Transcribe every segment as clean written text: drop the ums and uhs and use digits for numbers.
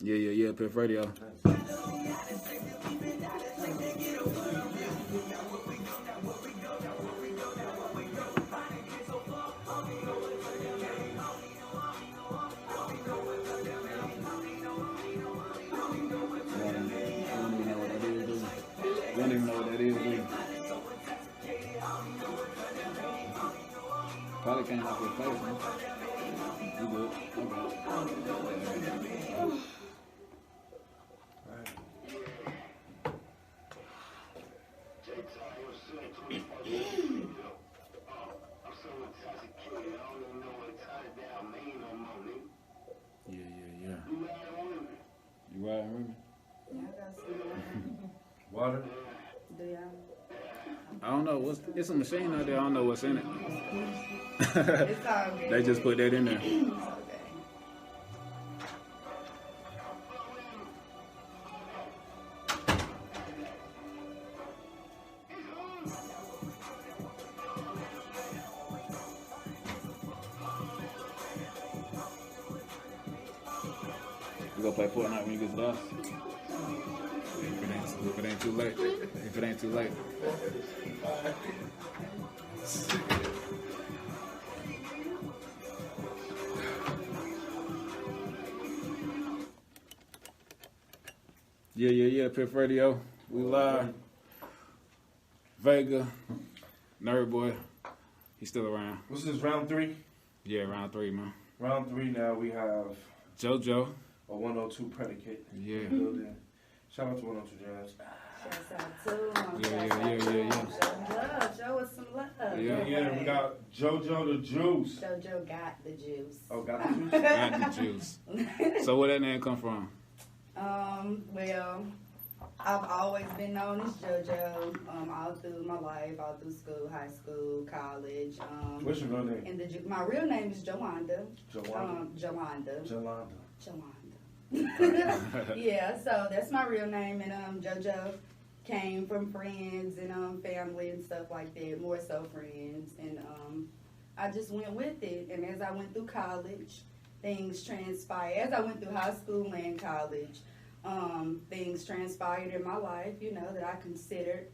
Yeah, Piff Radio. I don't even know what that is, dude. Probably came off your face, man. You good? Okay. Yeah. You riding with me? Yeah, I got some water. Do y'all? I don't know. It's a machine out there. I don't know what's in it. It's all good. They just put that in there. Okay. You gonna play Fortnite when you get to the house? If it ain't too late. If it ain't too late. Yeah, Piff Radio. We live. Vega. Nerd Boy. He's still around. What's this, round 3? Yeah, round 3, man. Round 3 now we have Jojo. a 102 predicate. Yeah. Building. Shout out to 102 Jazz. Shouts out to him. Yeah. Show love. Show us some love. Yeah, we got Jojo the Juice. Jojo got the juice. Oh, got the juice? Got the juice. So where that name come from? Well, I've always been known as Jojo, all through my life, all through school, high school, college. What's your real name? My real name is Jowanda. Jolanda. Yeah, so that's my real name, and Jojo came from friends and family and stuff like that, more so friends, and I just went with it. And as I went through college, things transpired. As I went through high school and college, things transpired in my life, that I considered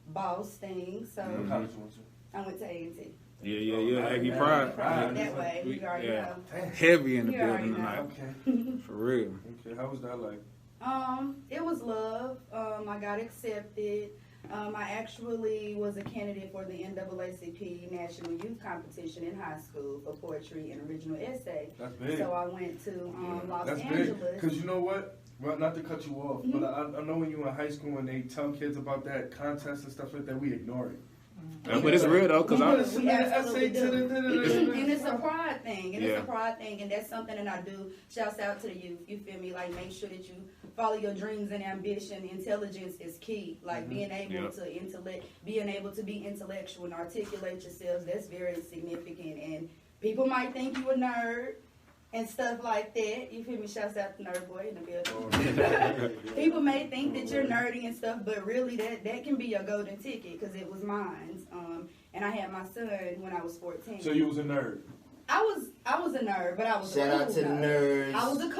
boss things. So What college you went to? I went to A&T. Yeah. Aggie Pride. That way, you already know. Heavy in the You building already know. tonight. Okay. For real. Okay, how was that like? It was love. I got accepted. I actually was a candidate for the NAACP National Youth Competition in high school for poetry and original essay. That's big. So I went to Los That's Angeles. big. Because you know what? Well, not to cut you off, but I know when you were in high school and they tell kids about that contest and stuff like that, we ignore it. But it's real though, because We absolutely do. And And it's a pride thing. And that's something that I do. Shouts out to the youth. You feel me? Like, make sure that you follow your dreams and ambition. Intelligence is key. Like, being able to be intellectual and articulate yourselves, that's very significant. And people might think you a nerd and stuff like that. You feel me? Shouts out to Nerd Boy in the building. People may think that you're nerdy and stuff, but really that can be your golden ticket, because it was mine. And I had my son when I was 14. So you was a nerd? I was a nerd, but I was Shout a cool out to the nerd. nerds. I was a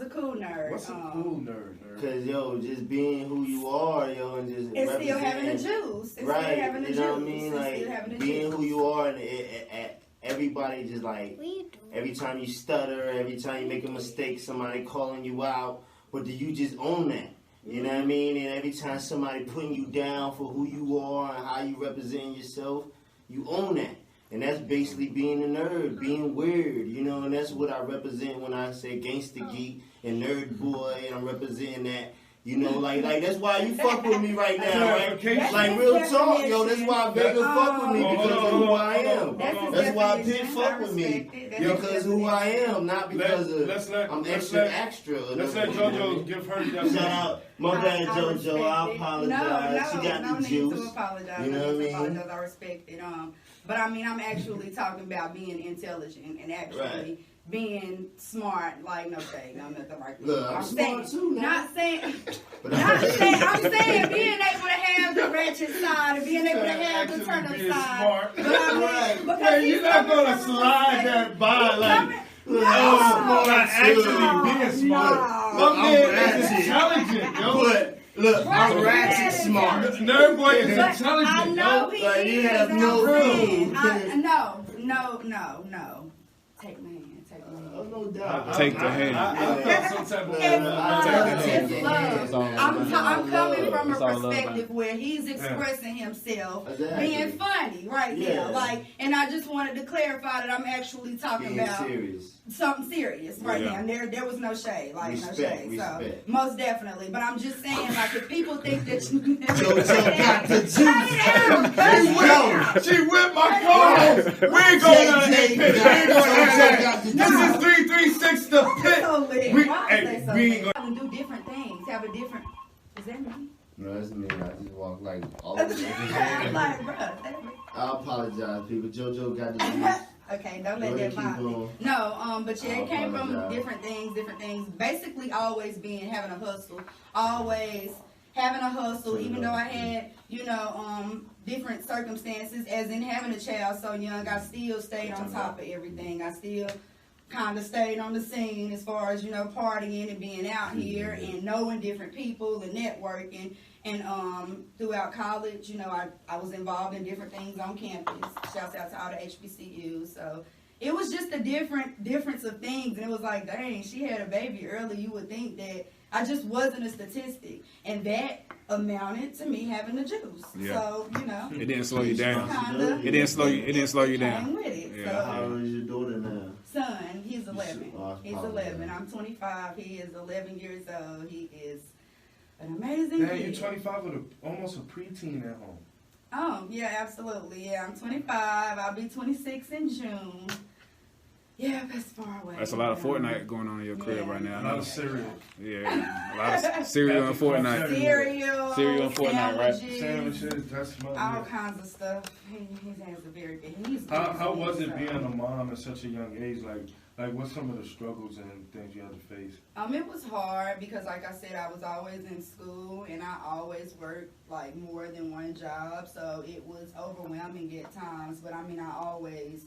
cool nerd. What's a cool nerd? Cause just being who you are, and just It's still having the juice. It's right, still having the you know juice. what I mean? It's still having Like the being juice. who you are, and everybody just like every time you stutter, every time you make a mistake, somebody calling you out, but do you just own that? You know what I mean? And every time somebody putting you down for who you are and how you represent yourself, you own that. And that's basically being a nerd, being weird, and that's what I represent when I say gangster geek and nerd boy, and I'm representing that, like that's why you fuck with me right now, right? Like real talk, that's why Vega fuck with me, because of who I am. That's why Piff fuck with me, because who I am, not because I'm extra. Let's let JoJo give her that. Shout out, my bad JoJo, I apologize. She got no the need juice. to apologize. You know what I mean? Apologize. I respect it. But I mean, I'm actually talking about being intelligent and actually being smart. Like, nothing right there. Look, I'm smart too. I'm saying being able to have the ratchet side and being able to have the turn up side. Smart. But I mean, Hey, you're not gonna slide that by Not actually being smart. My man is intelligent, yo. Look, I'm ratchet smart. Nerd boy is intelligent. I know he like, you is. have no clue. No. Take my hand. No doubt. Take the hand. I felt some type of It's love. I'm coming from a It's all love, perspective where he's expressing himself, Exactly. being funny right Yeah. now. Like, and I just wanted to clarify that I'm actually talking Being about serious. something serious right Yeah. now. There was no shade, like Respect, no shade. respect. So most definitely. But I'm just saying, like, if people think that you Jojo got the juice. She whipped my car. We ain't going to that pit. This is 336 the pit. We ain't gonna do different things. Have a different. Is that me? No, that's me. I just walk like all the way. I'm like, bruh. I apologize, people. Jojo got the juice. Okay, don't let that bother me. No, but yeah, it came from different things. Basically, always having a hustle. Always having a hustle, even though I had, different circumstances, as in having a child so young, I still stayed on top of everything. I still kind of stayed on the scene as far as, partying and being out here and knowing different people and networking. And throughout college, I was involved in different things on campus. Shouts out to all the HBCUs. So it was just a difference of things. And it was like, dang, she had a baby early. You would think that I just wasn't a statistic. And that amounted to me having the juice. Yeah. So, It didn't slow you down. Kinda, It didn't slow you down. Came with it. Yeah. So, How old is your daughter now? son, he's 11. Oh, He's 11. I'm 25. He is 11 years old. He is an amazing Damn, kid. you're 25 with almost a preteen at home. Oh, yeah, absolutely. Yeah, I'm 25. I'll be 26 in June. Yeah, that's far away. That's a lot of Fortnite going on in your crib right now. A lot of cereal. Yeah, a lot of cereal and Fortnite. Cereal and Fortnite, right? Sandwiches, that's my all kinds of stuff. He has a very big. He's How was it being a mom at such a young age? Like what's some of the struggles and things you had to face? It was hard because, like I said, I was always in school and I always worked like more than one job, so it was overwhelming at times. But I always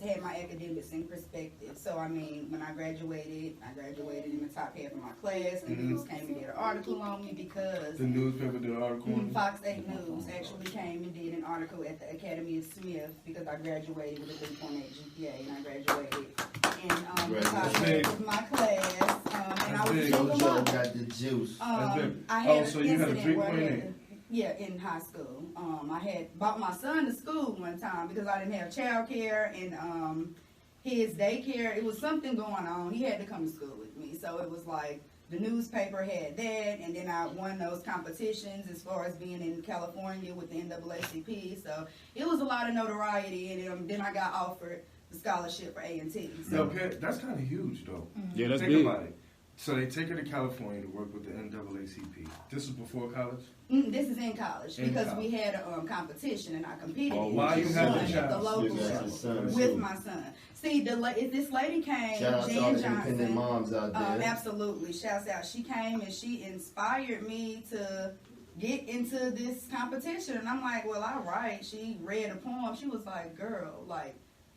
had my academics in perspective. So when I graduated in the top half of my class, and the news came and did an article on me because the newspaper did an article on you? Fox 8 News actually came and did an article at the Academy of Smith because I graduated with a 3.8 GPA, and I graduated in the top half of my class, and I was a single mom. Jojo got the juice. I had so an you had a incident where I 3.8? had in high school. I had brought my son to school one time because I didn't have childcare and his daycare. It was something going on. He had to come to school with me. So it was like the newspaper had that, and then I won those competitions as far as being in California with the NAACP. So it was a lot of notoriety, and then I got offered the scholarship for A&T. So That's kind of huge, though. Yeah, that's Think big. about it. So they take her to California to work with the NAACP. This is before college? This is in college because we had a competition and I competed in why you had the at the child? local level with my son. See, this lady came, Shout out to all Jan the independent Johnson. moms out there. Absolutely, shouts out. She came and she inspired me to get into this competition, and I'm like, well, all right. She read a poem. She was like, girl, like,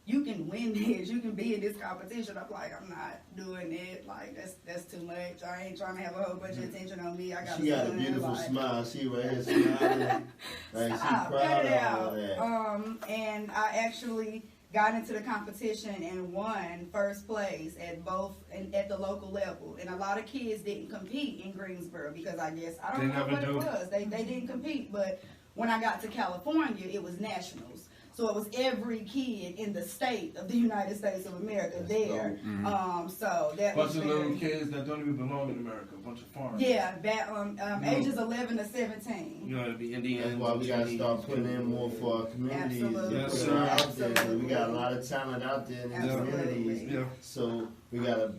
you can win this. You can be in this competition. I'm like, I'm not doing it. Like, that's too much. I ain't trying to have a whole bunch of attention on me. She got a beautiful smile. She right here smiling. Like, she proud of all that. And I actually got into the competition and won first place at the local level. And a lot of kids didn't compete in Greensboro because I don't know what it was. They didn't compete. But when I got to California, it was nationals. So it was every kid in the state of the United States of America there. So that was bunch of little kids that don't even belong in America. A bunch of foreigners. Yeah, ages 11 to 17. You know, to be Indian. That's why we got to start putting in more for our communities. Absolutely. Yes, Put sir. it out there, 'cause we got a lot of talent out there in the Absolutely. communities. Yeah. So we got to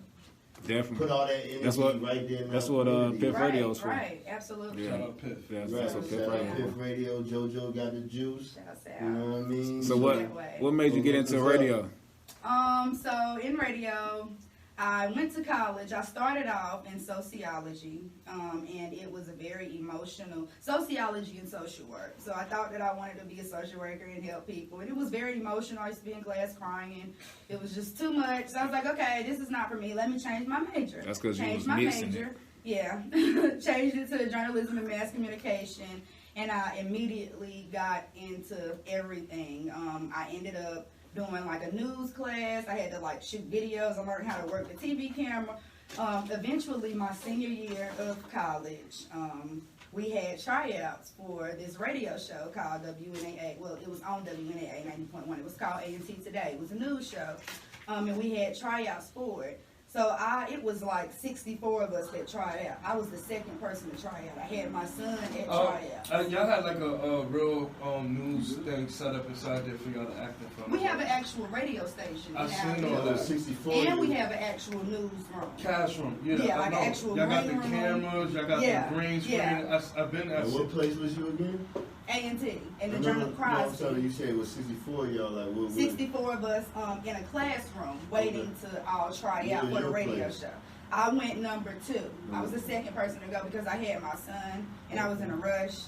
Definitely. put all that energy right there in That's our what community. Piff Radio's for. Right, absolutely. Yeah. Shout out Piff. Yeah, Right. that's what Piff Shout out Radio. Piff Radio. Jojo got the juice. Shouts You out. know what I mean? So what made you get into radio? So in radio, I went to college. I started off in sociology, and it was a very emotional sociology and social work. So I thought that I wanted to be a social worker and help people, and it was very emotional. I used to be in class crying, and it was just too much. So I was like, okay, this is not for me. Let me change my major. That's because you was my mixing major. it. Yeah, changed it to journalism and mass communication, and I immediately got into everything. I ended up doing like a news class. I had to like shoot videos. I learned how to work the TV camera. Eventually, my senior year of college, we had tryouts for this radio show called WNAA. Well, it was on WNAA 90.1. It was called A&T Today. It was a news show, and we had tryouts for it. So it was like 64 of us that tried out. I was the second person to try out. I had my son at tryout. Y'all had like a real news thing set up inside there for y'all to act in front of. We have an actual radio station. I seen all the that. 64. And we have an actual newsroom. Cash room, yeah. Yeah, like an actual y'all got the green room. cameras, y'all got the green screen. Yeah. I've been at. What place was you again? A&T, and the Journal Crosby. So you said it was 64 y'all, like what? 64 of us in a classroom waiting to all try out for the radio show. I went number 2. I was the second person to go because I had my son and I was in a rush.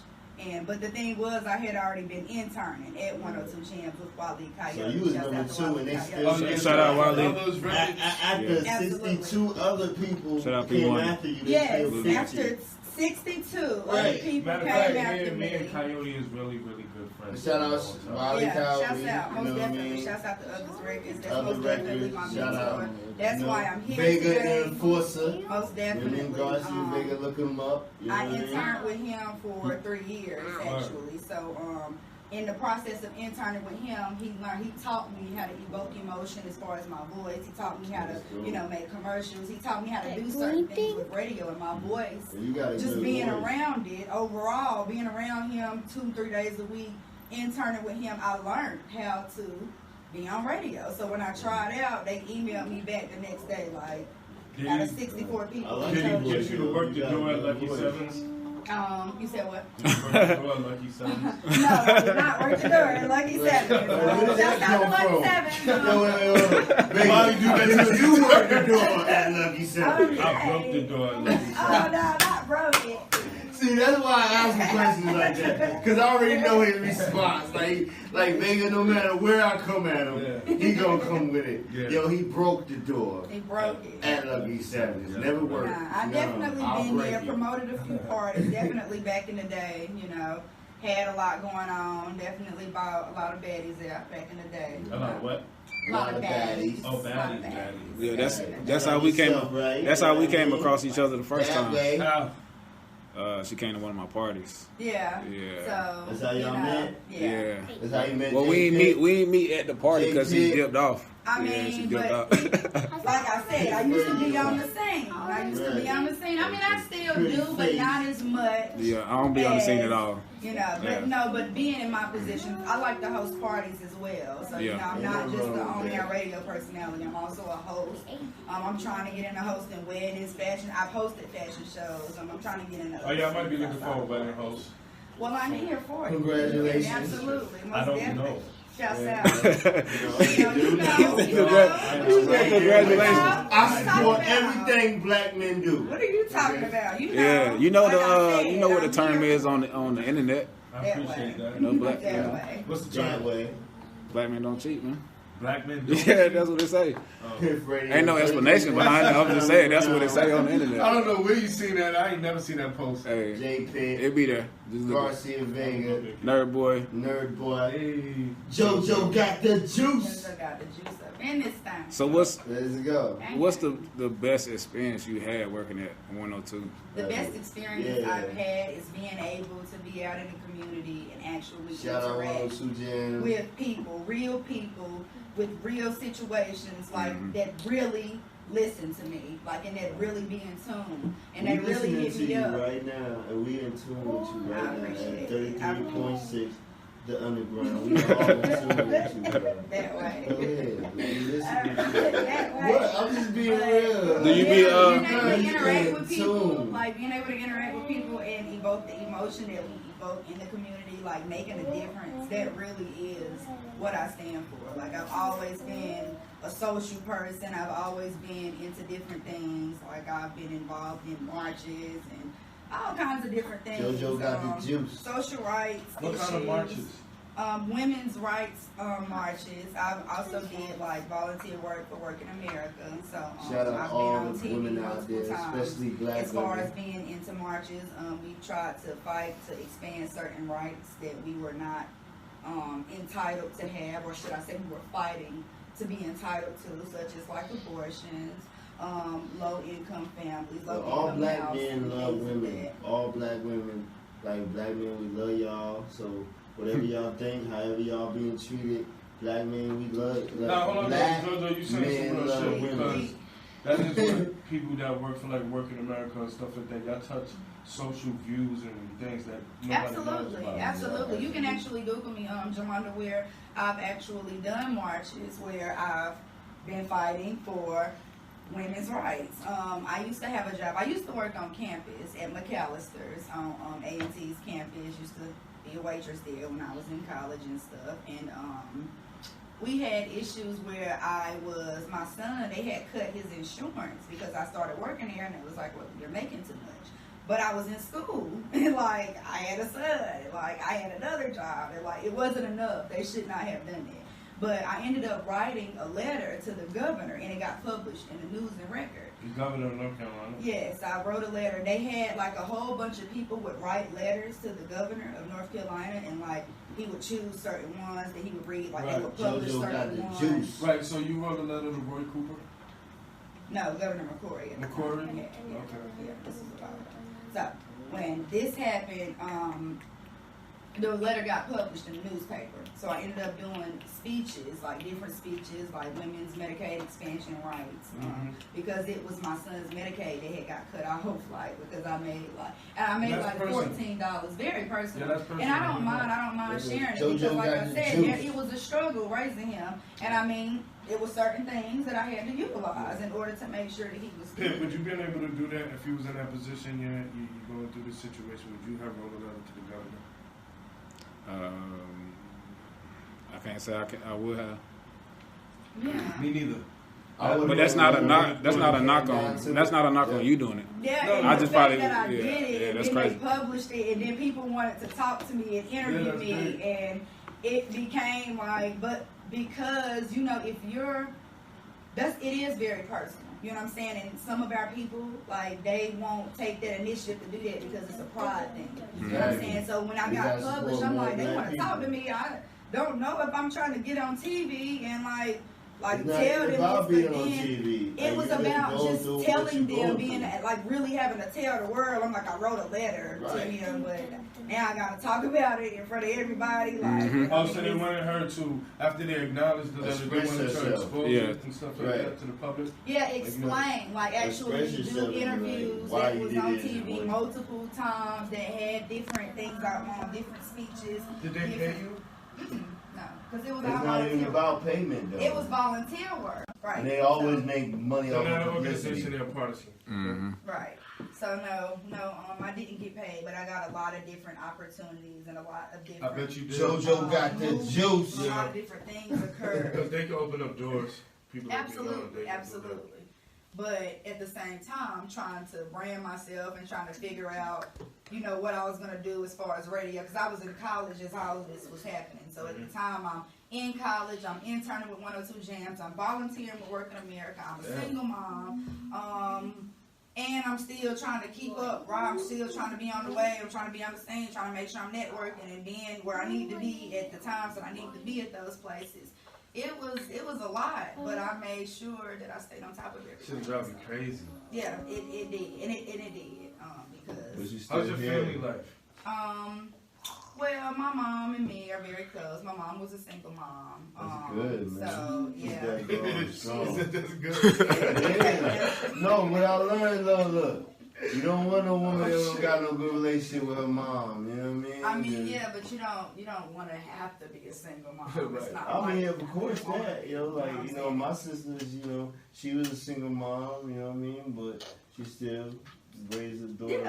But the thing was, I had already been interning at 102 Jamz with Wally Coyote. So you was number 2 and they still shout out Wally. After 62 other people came after you. Yes, after 62 other people came after me and Coyote is really, really good friends. Shout out Wally Coyote. Shouts out, most definitely. Shouts out to Others Records. That's most definitely my mentor. That's why I'm here Vega today. Enforcer. Most definitely. Vega, look him up. I interned with him for 3 years actually. So in the process of interning with him, he taught me how to evoke emotion as far as my voice. He taught me how to, make commercials. He taught me how to do certain things with radio and my voice. Just being around it, overall, being around him 2-3 days a week, interning with him, I learned how to be on radio. So when I tried out, they emailed me back the next day, like, out of 64 people. Did he get you to work the door at Lucky Sevens? You said what? Work the door at Lucky Sevens? No, I did not work the door at Lucky Sevens. Shout out to Lucky Sevens. Why you do that? You work the door at Lucky Sevens. I broke the door at Lucky Sevens. Oh, no, not broke it. See, that's why I ask the questions like that. Because I already know his response. Like Vega, no matter where I come at him, he gonna come with it. Yeah. Yo, he broke the door. He broke it. At Lucky Sevens. Never worked. I definitely been there, promoted a few parties, definitely back in the day, had a lot going on, definitely bought a lot of baddies out back in the day. A lot of what? A lot of baddies. Oh, baddies. Yeah, that's how we came. That's how we came across each other the first time. She came to one of my parties. Yeah. So that's how y'all met. Yeah. That's how you met. Well, we ain't meet at the party because he dipped off. I mean, but like I said, I used to be on the scene. I mean, I still do, but not as much. Yeah, I don't be on the scene at all. But being in my position, I like to host parties as well. So, I'm not just the on-air radio personality. I'm also a host. I'm trying to get into hosting weddings, fashion. I've hosted fashion shows. I'm trying to get into. Oh, yeah, I might be looking for a wedding host. Well, I'm here for it. Congratulations. Absolutely. I don't know. Shouts out. Congratulations. I support everything black men do. What are you talking about? You know what the term is on the internet. I appreciate that. Black way. What's the term? way. Black men don't cheat, man. Black men do. Yeah, that's what they say. Ain't no explanation behind it. I'm just saying that's what they say on the internet. I don't know where you seen that. I ain't never seen that post. Hey, J-Pitt. it be there. Garcia Vega. Nerd boy. Hey. Jojo got the juice. Jojo got the juice up in this time. So what's the best experience you had working at 102? The best experience I've had is being able to be out in the community and actually interact with people, real people, with real situations that really listen to me, and that really be in tune, and they really hit me up right now, and we in tune with you right now at 33.6 the underground. We all in tune with you. That way. Go ahead. We listen to you. What? I'm just being real. Do you be being able to interact with people, like being able to interact with people and evoke the emotion that we evoke in the community, like making a difference. That really is what I stand for. Like I've always been a social person. I've always been into different things. Like I've been involved in marches and all kinds of different things. Jojo got the juice. Social rights. What issues. kind of marches? Women's rights marches. I've also did like volunteer work for Work in America. So shout out I've all been on the TV women out there, especially black as far women. as being into marches, we tried to fight to expand certain rights that we were not entitled to have, or should I say we were fighting to be entitled to, such as like abortions, low income families, low income all black houses, men love women. that. All black women, like black men, we love y'all. So whatever y'all think, however y'all being treated, black men, we love. Now, hold on, black Jojo, you saying men some real love shit women. because that is what people that work for like Work in America and stuff like that, y'all touch social views and things that nobody knows about. Absolutely. You can actually Google me, Jamanda, where I've actually done marches where I've been fighting for women's rights. I used to have a job. I used to work on campus at McAllister's on A&T's campus. Used to be a waitress there when I was in college and stuff. And we had issues where my son, they had cut his insurance because I started working there, and it was like, well, you're making too much. But I was in school, and like I had a son, and like I had another job, and like it wasn't enough. They should not have done that. But I ended up writing a letter to the governor, and it got published in the News and Record. The governor of North Carolina? Yes, I wrote a letter. They had like a whole bunch of people would write letters to the governor of North Carolina, and like he would choose certain ones that he would read. Like they would publish Jojo got certain the ones. juice. Right, so you wrote a letter to Roy Cooper? No, Governor McCrory. McCrory? Yeah, Okay. Yeah, this is about it. So when this happened, the letter got published in the newspaper. So I ended up doing speeches, like different speeches, like women's Medicaid expansion rights, because it was my son's Medicaid that had got cut off, like because I made like $14, very personal. Yeah, that's personal. And I don't mind sharing it because, like I said, it was a struggle raising him, and I mean, it was certain things that I had to utilize in order to make sure that he was Piff, would you been able to do that if you was in that position? You going through this situation? Would you have wrote a letter to the governor? I can't say I would have. Yeah. Me neither. But that's not a knock. That's not a knock on. That's not a knock on you doing it. Yeah, No, and I the just fact probably that I did it, yeah, and that's then crazy. they published it, and then people wanted to talk to me and interview me, great. and it became like, but because if it is very personal. You know what I'm saying? And some of our people, like, they won't take that initiative to do that because it's a pride thing. You know what I'm saying? So when I got published, I'm like, they want to talk to me. I don't know if I'm trying to get on TV and like tell them about being on then TV. it was Like, about just telling them, being through. like really having to tell the world. I'm like, I wrote a letter to him, but now I gotta talk about it in front of everybody. Like, Oh, so they wanted her to, after they acknowledged the letter, they wanted her to expose it and stuff like that to the public? Yeah, explain. Like actually Express do yourself, interviews like, why that you was did on it and TV what- multiple times that had different things on different speeches. Did they pay you? No, because it was It's all not even volunteer. about payment, though. It was volunteer work, right? And they always make money So off that of organization, publicity. they're partisan. Right. So no, I didn't get paid, but I got a lot of different opportunities and a lot of different. I bet you did. Jojo got the juice. A lot of different things occurred. Because they can open up doors. People that get on, they can Absolutely. But at the same time, trying to brand myself and trying to figure out, what I was going to do as far as radio. Because I was in college as all of this was happening. So at the time, I'm in college. I'm interning with 102 Jamz. I'm volunteering with Work in America. I'm a single mom. And I'm still trying to keep up, right? I'm still trying to be on the way. I'm trying to be on the scene, trying to make sure I'm networking and being where I need to be at the times that I need to be at those places. It was a lot, but I made sure that I stayed on top of everything. Shit drive me crazy. Yeah, it did, and it did, because How's your family life? well, my mom and me are very close. My mom was a single mom. That's good, man. So yeah. That girl is strong. That's good. Yeah. No, what I learned, look, You don't want no woman that don't got no good relationship with her mom. You know what I mean? Yeah, but you don't want to have to be a single mom. It's not of course that. My sisters, she was a single mom. You know what I mean? But she still raised a daughter.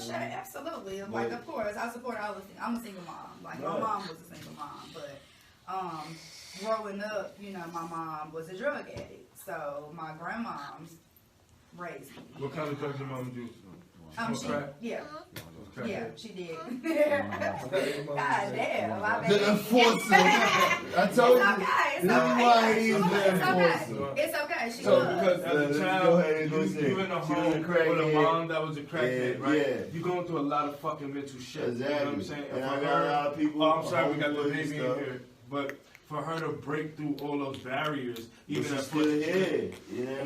Absolutely. Like, of course, I support all of them. I'm a single mom. Like, my mom was a single mom, but growing up, my mom was a drug addict. So my grandmom's raised me. What kind of drugs your mom do? She did. God damn, my the enforcer. I told you. It's okay. She was. Because as a child, you in a home with a mom that was a crackhead, right? Yeah. You're going through a lot of fucking mental shit. Exactly. You know what I'm saying? And I got a lot of people. I'm sorry, we got the baby in here, but for her to break through all those barriers, even at still here,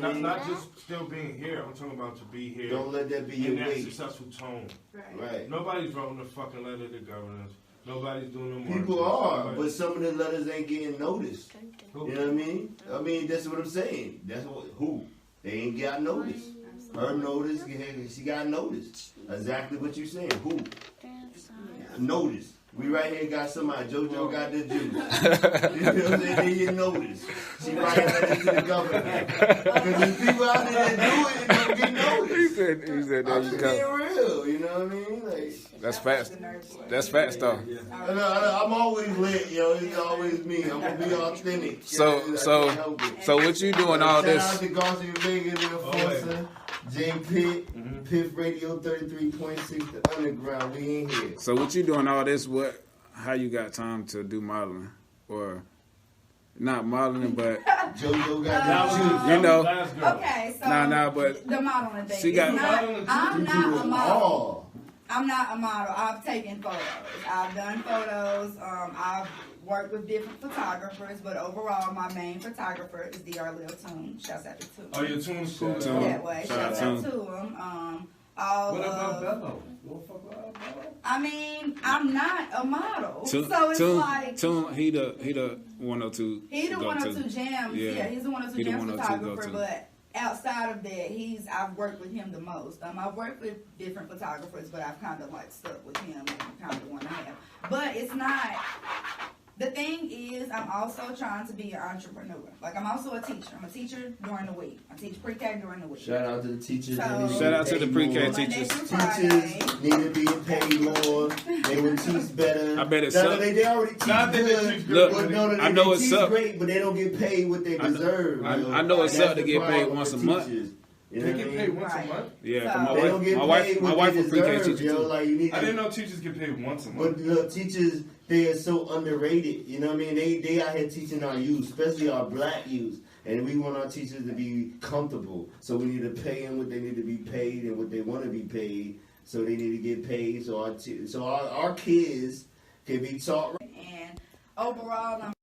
and not just still being here. I'm talking about to be here. Don't let that be your in that weight. successful tone. Right. Nobody's writing a fucking letter to governors. Nobody's doing no more. People are, but some of the letters ain't getting noticed. You know what I mean? That's what I'm saying. That's who they ain't got noticed. Her notice, she got noticed. Exactly what you saying. Who? Notice. We right here got somebody. Jojo got the juice. You know what I'm saying? They didn't notice. She writing letters to the government. Because there's people out there that do it and don't get noticed. He said, there I'm you just go. being real. You know what I mean? Like, that's fast. That's fast though. I'm always lit, yo. It's always me. I'm gonna be authentic. So what you doing all this? Shout out to Garcia Vega, the Enforcer, J Pitt, Piff Radio 33.6, the Underground. We ain't here. So what you doing all this? How you got time to do modeling or? Not modeling, but Jojo got the juice. Okay, so but the modeling thing. She got. I'm not a model. I'm not a model. I've taken photos. I've done photos. I've worked with different photographers, but overall, my main photographer is DR Lil Tune. Shouts out to Tune. Oh, your Tune's cool. That way. Shouts out to him. What about Bello? I'm not a model, so it's like Tune. He the 102. He the 102 jamz. Yeah, he's the 102 jamz photographer. But outside of that, I've worked with him the most. I've worked with different photographers, but I've kind of like stuck with him and kind of want to have. But it's not. The thing is, I'm also trying to be an entrepreneur. Like, I'm also a teacher. I'm a teacher during the week. I teach pre-K during the week. Shout out to the teachers. Shout out to the pre-K teachers. Teachers need to be paid more. They would teach better. I bet it's up. They already teach good. Look, I know it's up. Great, but they don't get paid what they deserve. I know it's up to get paid once a month. They get paid once a month? Yeah, so my wife was pre-K teacher too. I didn't know teachers get paid once a month. But the teachers, they are so underrated. You know what I mean? They out here teaching our youth, especially our black youth. And we want our teachers to be comfortable. So we need to pay them what they need to be paid and what they want to be paid. So they need to get paid. So our kids can be taught. And overall, I'm